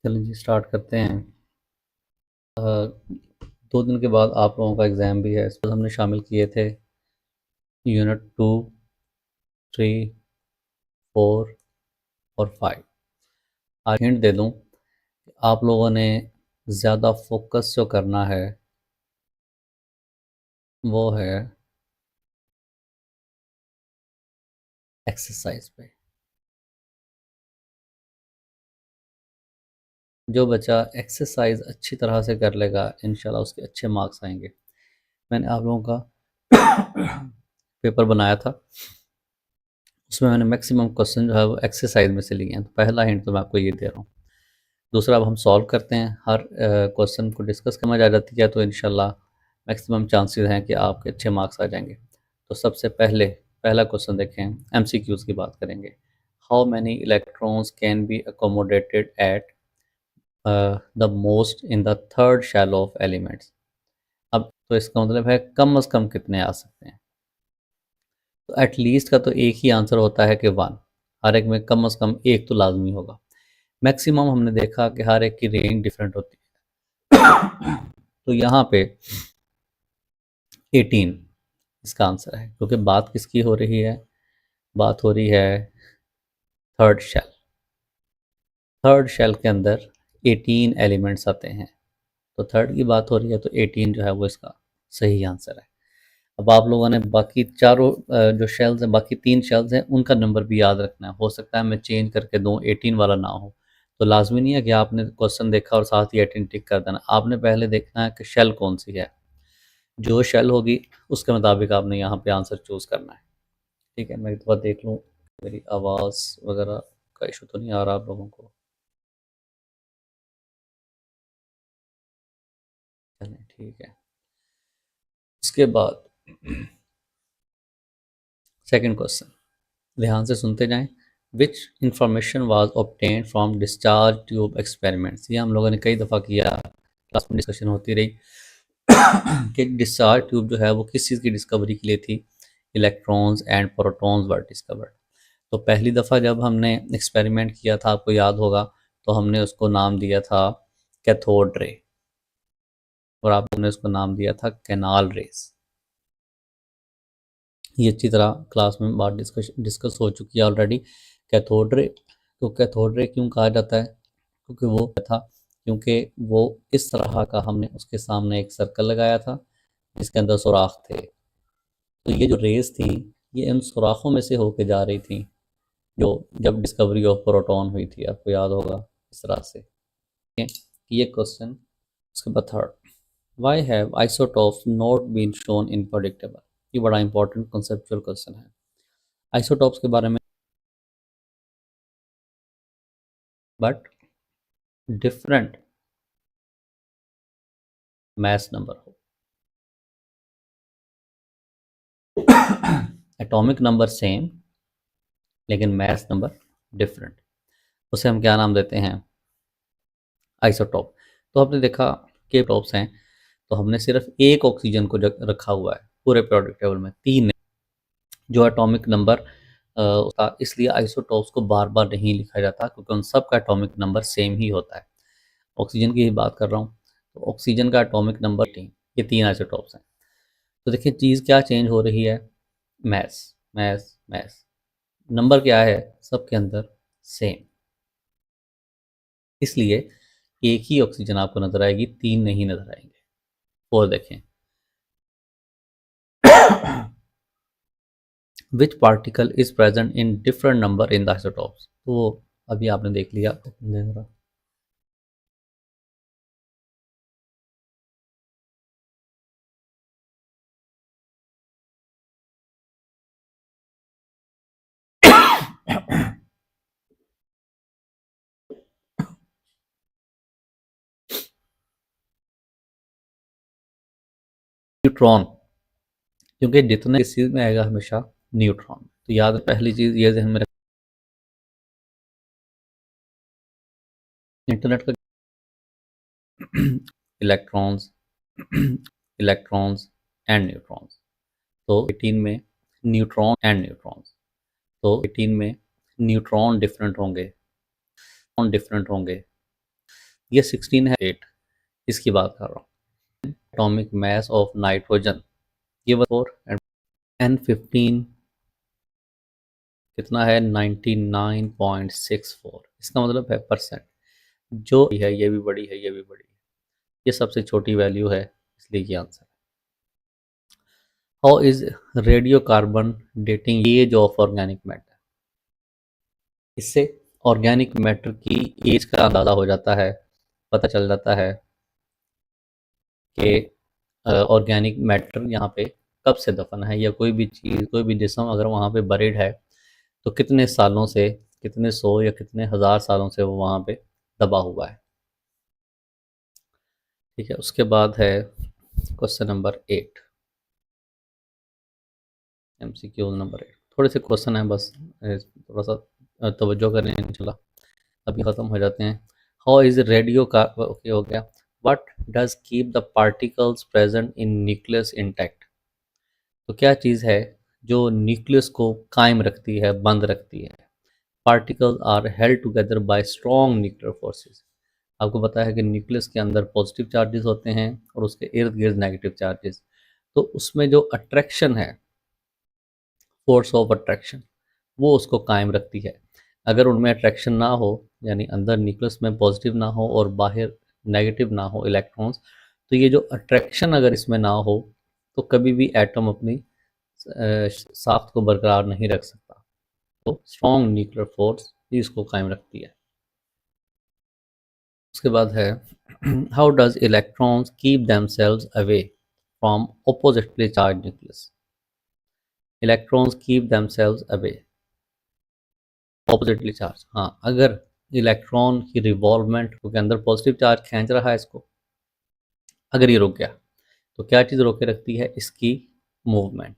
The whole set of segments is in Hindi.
चलिए जी स्टार्ट करते हैं। 2 दिन के बाद आप लोगों का एग्ज़ाम भी है। इस पर हमने शामिल किए थे यूनिट 2, 3, 4 और 5। आज हिंट दे दूं कि आप लोगों ने ज़्यादा फोकस जो करना है वो है एक्सरसाइज पे। जो बच्चा एक्सरसाइज अच्छी तरह से कर लेगा इंशाल्लाह उसके अच्छे मार्क्स आएंगे। मैंने आप लोगों का पेपर बनाया था, उसमें मैंने मैक्सिमम क्वेश्चन जो है वो एक्सरसाइज में से लिए हैं। तो पहला हिंट तो मैं आपको ये दे रहा हूँ। दूसरा, अब हम सॉल्व करते हैं। हर क्वेश्चन को डिस्कस करना जा जाती है तो इंशाल्लाह मैक्सिमम चांसेस हैं कि आपके अच्छे मार्क्स आ जाएंगे। तो सबसे पहले पहला क्वेश्चन देखें, एमसीक्यूज़ की बात करेंगे। How many electrons can be accommodated at the most in the third shell of elements. अब तो इसका मतलब है कम से कम कितने आ सकते हैं। तो एटलीस्ट का तो एक ही आंसर होता है कि 1। हर एक में कम से कम एक तो लाजमी होगा। मैक्सिमम हमने देखा कि हर एक की रेंज डिफरेंट होती है। तो यहाँ पे 18 इसका आंसर है, क्योंकि बात किसकी हो रही है? बात हो रही है थर्ड शेल। थर्ड शेल के अंदर 18 एलिमेंट्स आते हैं, तो थर्ड की बात हो रही है तो 18 जो है वो इसका सही आंसर है। अब आप लोगों ने बाकी चारों जो शेल्स हैं, बाकी 3 शेल्स हैं, उनका नंबर भी याद रखना है। हो सकता है मैं चेंज करके दूँ 18 वाला ना हो, तो लाजमी नहीं है कि आपने क्वेश्चन देखा और साथ ही 18 टिक कर देना। आपने पहले देखना है कि शेल कौन सी है, जो शेल होगी उसके मुताबिक आपने यहाँ पे आंसर चूज़ करना है। ठीक है, मैं एक बार देख लूँ मेरी आवाज़ वगैरह का इशू तो नहीं आ रहा आप लोगों को? चलें ठीक है। इसके बाद सेकंड क्वेश्चन, ध्यान से सुनते जाएं। Which information was obtained from discharge tube experiments. ये हम लोगों ने कई दफ़ा किया, क्लास में डिस्कशन होती रही कि डिस्चार्ज ट्यूब जो है वो किस चीज़ की डिस्कवरी के लिए थी। Electrons and protons were discovered. तो पहली दफ़ा जब हमने एक्सपेरिमेंट किया था, आपको याद होगा, तो हमने उसको नाम दिया था कैथोड रे, और आपने उसको नाम दिया था कैनाल रेस। ये अच्छी तरह क्लास में बात डिस्कस हो चुकी है ऑलरेडी। कैथोड रे, तो कैथोड रे क्यों कहा जाता है? क्योंकि वो था, क्योंकि वो इस तरह का हमने उसके सामने एक सर्कल लगाया था जिसके अंदर सुराख थे। तो ये जो रेस थी ये इन सुराखों में से होके जा रही थी, जो जब डिस्कवरी ऑफ प्रोटॉन हुई थी, आपको याद होगा इस तरह से। ठीक है, ये क्वेश्चन। उसके बाद third, why have isotopes not been shown in predictable. ये बड़ा इंपॉर्टेंट कंसेप्चुअल क्वेश्चन है। आइसोटॉप्स के बारे में, बट डिफरेंट मैस नंबर हो। एटॉमिक नंबर सेम लेकिन मैस नंबर डिफरेंट, उसे हम क्या नाम देते हैं? आइसोटॉप। तो आपने देखा कि टॉप्स हैं, तो हमने सिर्फ एक ऑक्सीजन को रखा हुआ है पूरे पीरियोडिक टेबल में, 3 जो एटॉमिक नंबर उसका, इसलिए आइसोटॉप्स को बार बार नहीं लिखा जाता क्योंकि उन सब का एटॉमिक नंबर सेम ही होता है। ऑक्सीजन की ही बात कर रहा हूँ, तो ऑक्सीजन का एटॉमिक नंबर 3, ये 3 आइसोटॉप्स हैं। तो देखिए चीज़ क्या चेंज हो रही है? Mess, mess, mess. नंबर क्या है सबके अंदर? सेम। इसलिए एक ही ऑक्सीजन आपको नजर आएगी, 3 नहीं नजर आएंगे। और देखें which particle is present in different number in the isotopes. तो अभी आपने देख लिया। न्यूट्रॉन, क्योंकि जितने इस चीज में आएगा हमेशा न्यूट्रॉन। तो याद, पहली चीज ये ध्यान में इंटरनेट का इलेक्ट्रॉन्स, इलेक्ट्रॉन्स एंड न्यूट्रॉन्स। तो 18 में न्यूट्रॉन एंड न्यूट्रॉन्स, तो 18 में न्यूट्रॉन डिफरेंट होंगे, डिफरेंट होंगे। ये 16 है 8, इसकी बात कर रहा हूँ। एटॉमिक मास ऑफ नाइट्रोजन ये 4 एंड N15 कितना है 99.64, इसका मतलब है परसेंट। जो है ये भी बड़ी है, ये भी बड़ी है, ये सबसे छोटी वैल्यू है, इसलिए ये आंसर है। How is radiocarbon dating age of organic matter? इससे ऑर्गेनिक मैटर की एज का अंदाजा हो जाता है, पता चल जाता है कि ऑर्गेनिक मैटर यहाँ पे कब से दफन है, या कोई भी चीज़, कोई भी जिस्म अगर वहाँ पे बरीड है तो कितने सालों से, कितने सौ या कितने हज़ार सालों से वो वहाँ पे दबा हुआ है। ठीक है, उसके बाद है क्वेश्चन नंबर 8, MCQ नंबर 8। थोड़े से क्वेश्चन हैं बस, थोड़ा सा तवज्जो करें, इंशाल्लाह अभी ख़त्म हो जाते हैं। हाउ इज़ रेडियो का, ओके हो गया। What does keep the particles present in nucleus intact? तो क्या चीज़ है जो न्यूक्लियस को कायम रखती है, बंद रखती है? Particles are held together by strong nuclear forces. आपको पता है कि न्यूक्लियस के अंदर पॉजिटिव चार्जेस होते हैं और उसके इर्द गिर्द नेगेटिव चार्जेस, तो उसमें जो अट्रैक्शन है, फोर्स ऑफ अट्रैक्शन, वो उसको कायम रखती है। अगर उनमें अट्रैक्शन ना हो, यानी अंदर न्यूक्लियस में पॉजिटिव ना हो और बाहर नेगेटिव ना हो इलेक्ट्रॉन्स, तो ये जो अट्रैक्शन अगर इसमें ना हो तो कभी भी एटम अपनी साख्त को बरकरार नहीं रख सकता। तो स्ट्रॉन्ग न्यूक्लियर फोर्स ही इसको कायम रखती है। उसके बाद है how does electrons keep themselves away from oppositely charge nucleus? Electrons keep themselves away oppositely charge, हाँ, अगर इलेक्ट्रॉन की रिवॉल्वमेंट के अंदर पॉजिटिव चार्ज खींच रहा है इसको, अगर ये रुक गया तो क्या चीज़ रोके रखती है? इसकी मूवमेंट।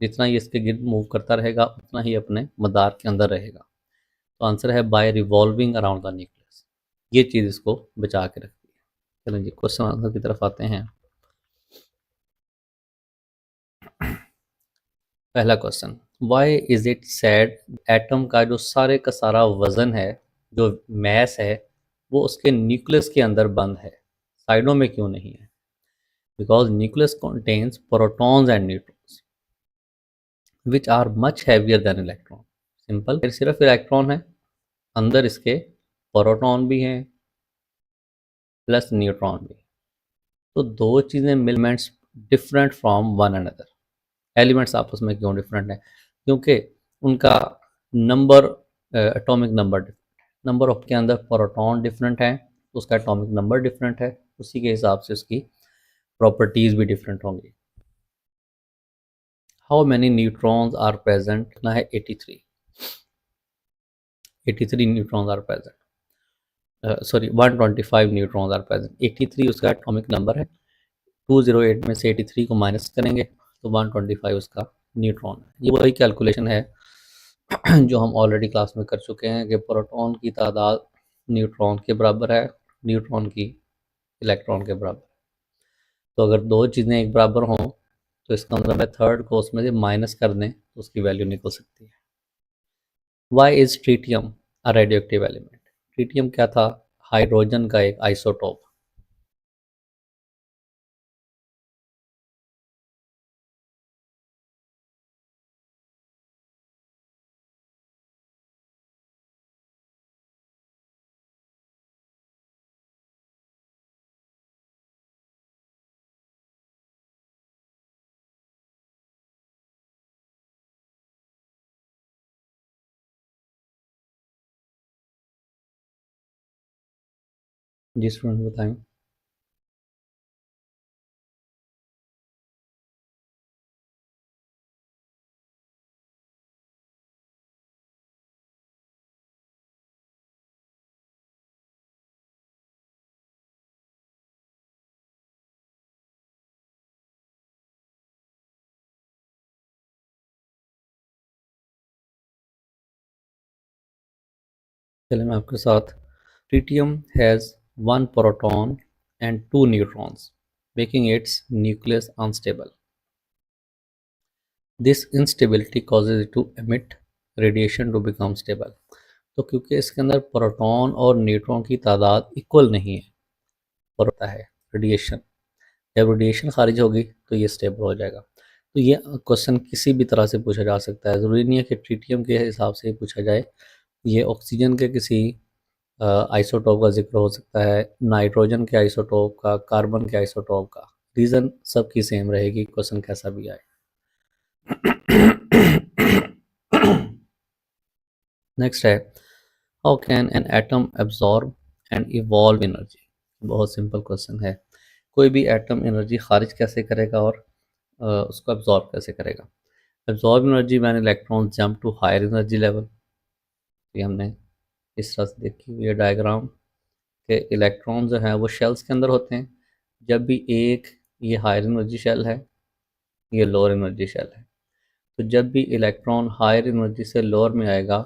जितना ये इसके गिर्द मूव करता रहेगा उतना ही अपने मदार के अंदर रहेगा। तो आंसर है by revolving around the nucleus, ये चीज़ इसको बचा के रखती है। चलें जी क्वेश्चन आंसर की तरफ आते हैं। पहला question, why is it said atom का जो सारे का सारा वजन है, जो मैस है, वो उसके न्यूक्लियस के अंदर बंद है, साइडों में क्यों नहीं है? Because nucleus contains protons and neutrons which are much heavier than electron. Simple, सिर्फ इलेक्ट्रॉन है, अंदर इसके प्रोटॉन भी हैं प्लस न्यूट्रॉन भी। तो दो चीज़ें elements different from one another. Elements आपस में क्यों डिफरेंट हैं? क्योंकि उनका number, atomic number, number of के अंदर प्रोटॉन डिफरेंट है, उसका एटॉमिक नंबर डिफरेंट है, उसी के हिसाब से उसकी प्रॉपर्टीज़ भी डिफरेंट होंगी। How many neutrons are present? ना है 83, 83 neutrons are present, sorry 125 neutrons are present. 83 उसका एटॉमिक नंबर है, 208 में से 83 को माइनस करेंगे तो 125 उसका न्यूट्रॉन है। ये वही कैलकुलेशन है जो हम ऑलरेडी क्लास में कर चुके हैं कि प्रोटॉन की तादाद न्यूट्रॉन के बराबर है, न्यूट्रॉन की इलेक्ट्रॉन के बराबर। तो अगर दो चीज़ें एक बराबर हों तो इसका मतलब है थर्ड को उसमें से माइनस कर दें तो उसकी वैल्यू निकल सकती है। Why is tritium a radioactive element? Tritium क्या था? हाइड्रोजन का एक आइसोटोप। जी स्टूडेंट बताएं। चलिए मैं आपके साथ, tritium has one proton and two neutrons making its nucleus unstable. This instability causes it to emit radiation to become stable। तो क्योंकि इसके अंदर प्रोटॉन और न्यूट्रॉन की तादाद इक्वल नहीं है, और होता है रेडिएशन, जब रेडिएशन खारिज होगी तो ये स्टेबल हो जाएगा। तो ये क्वेश्चन किसी भी तरह से पूछा जा सकता है, ज़रूरी नहीं है कि ट्रिटियम के हिसाब से ही पूछा जाए। ये ऑक्सीजन के किसी आइसोटोप का जिक्र हो सकता है, नाइट्रोजन के आइसोटोप का, कार्बन के आइसोटोप का, रीज़न सबकी सेम रहेगी, क्वेश्चन कैसा भी आए। नेक्स्ट है, how can an atom absorb and evolve energy. बहुत सिंपल क्वेश्चन है, कोई भी एटम एनर्जी खारिज कैसे करेगा और उसको एब्जॉर्ब कैसे करेगा। Absorb energy when electron jump to higher energy level. ये हमने इस तरह से देखी हुई है डायग्राम के इलेक्ट्रॉन जो हैं वो शेल्स के अंदर होते हैं। जब भी एक, ये हायर एनर्जी शेल है, ये लोअर एनर्जी शेल है, तो जब भी इलेक्ट्रॉन हायर एनर्जी से लोअर में आएगा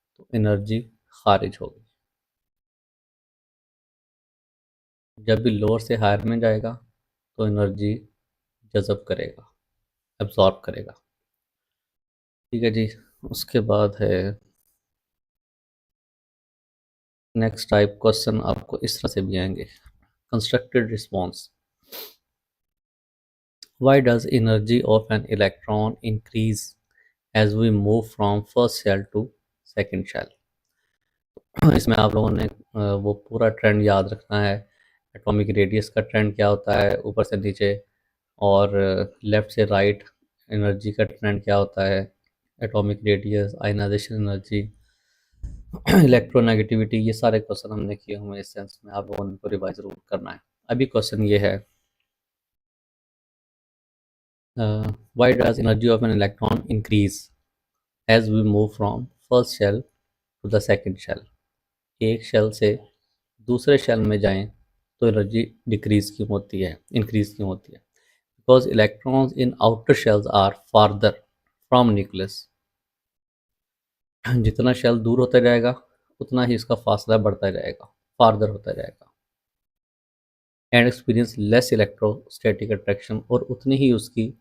तो एनर्जी खारिज होगी, जब भी लोअर से हायर में जाएगा तो एनर्जी जज़ब करेगा, एब्जॉर्ब करेगा। ठीक है जी। उसके बाद है नेक्स्ट टाइप क्वेश्चन, आपको इस तरह से भी आएंगे, constructed response. Why does energy of an electron increase as we move from first shell to second shell? इसमें आप लोगों ने वो पूरा ट्रेंड याद रखना है, एटॉमिक रेडियस का ट्रेंड क्या होता है ऊपर से नीचे, और लेफ़्ट से राइट एनर्जी का ट्रेंड क्या होता है, atomic radius, ionisation energy, electronegativity, ये सारे क्वेश्चन हमने किए हुए इस सेंस में, आप लोगों ने को रिवाइज जरूर करना है। अभी क्वेश्चन ये है, why does energy of an electron increase as we move from first shell to the second shell? एक शेल से दूसरे शेल में जाएं तो एनर्जी डिक्रीज क्यों होती है, इंक्रीज क्यों होती है? Because electrons in outer shells are farther from nucleus. जितना शेल दूर होता जाएगा उतना ही इसका फासला बढ़ता जाएगा, फार्दर होता जाएगा, and experience less electrostatic attraction, और उतनी ही उसकी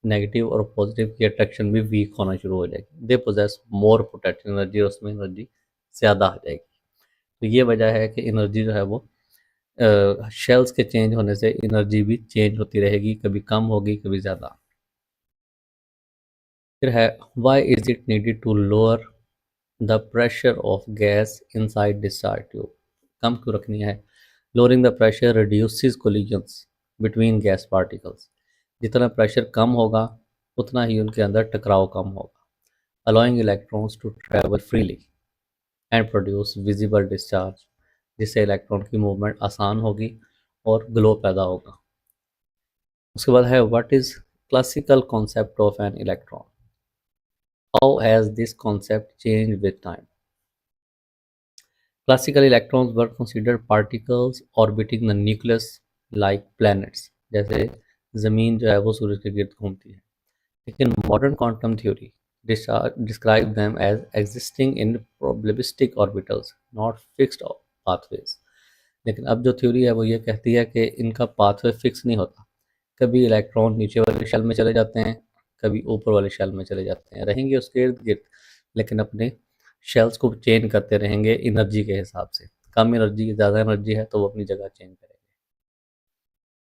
नेगेटिव और पॉजिटिव की अट्रैक्शन भी वीक होना शुरू हो जाएगी। They possess more potential energy, और उसमें एनर्जी ज़्यादा आ जाएगी। तो ये वजह है कि एनर्जी जो है वो शेल्स के चेंज होने से एनर्जी भी चेंज होती रहेगी, कभी कम होगी कभी ज़्यादा। फिर है, why is it needed to lower the pressure of gas inside discharge tube. कम क्यों रखनी है? Lowering the pressure reduces collisions between gas particles. जितना प्रेशर कम होगा उतना ही उनके अंदर टकराव कम होगा, allowing electrons to travel freely and produce visible discharge, जिससे इलेक्ट्रॉन की मूवमेंट आसान होगी और ग्लो पैदा होगा। उसके बाद है, what is classical concept of an electron, how has this concept change with time. Classical electrons were considered particles orbiting the nucleus like planets, जैसे ज़मीन जो है वो सूरज के गिर्द घूमती है। लेकिन modern quantum theory describe them as existing in probabilistic orbitals, not fixed pathways। लेकिन अब जो थ्योरी है वो ये कहती है कि इनका पाथवे फिक्स नहीं होता, कभी इलेक्ट्रॉन नीचे वाले शेल में चले जाते हैं, कभी ऊपर वाले शेल में चले जाते हैं, रहेंगे उसके इर्द गिर्द, लेकिन अपने शेल्स को चेंज करते रहेंगे एनर्जी के हिसाब से, कम एनर्जी ज़्यादा एनर्जी है तो वो अपनी जगह चेंज करेंगे।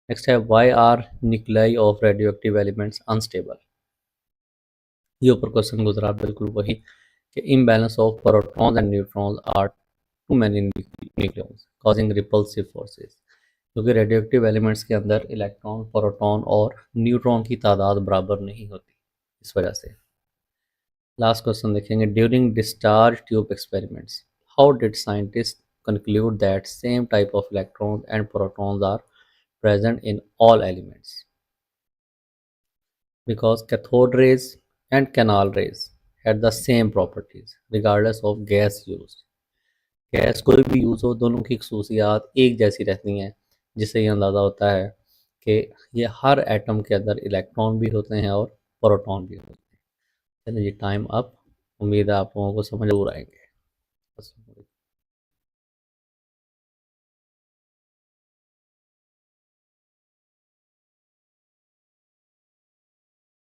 नेक्स्ट है, why are nuclei of radio elements unstable. ये ऊपर क्वेश्चन गुजरा बिल्कुल वही, कि imbalance of protons and neutrons are too many nucleons causing repulsive forces. क्योंकि रेडियोएक्टिव एलिमेंट्स के अंदर इलेक्ट्रॉन, प्रोटॉन और न्यूट्रॉन की तादाद बराबर नहीं होती, इस वजह से। लास्ट क्वेश्चन देखेंगे, during discharge tube experiments how did scientist conclude that same type of electrons and protons are present in all elements? Because cathode rays and canal rays had the same properties regardless of gas used। Gas कोई भी यूज़ हो, दोनों की खसूसियात एक जैसी रहती हैं, जिससे ये अंदाज़ा होता है कि ये हर एटम के अंदर इलेक्ट्रॉन भी होते हैं और प्रोटॉन भी होते हैं। चलिए जी, टाइम अप। उम्मीद है आप लोगों को समझ जरूर आएंगे।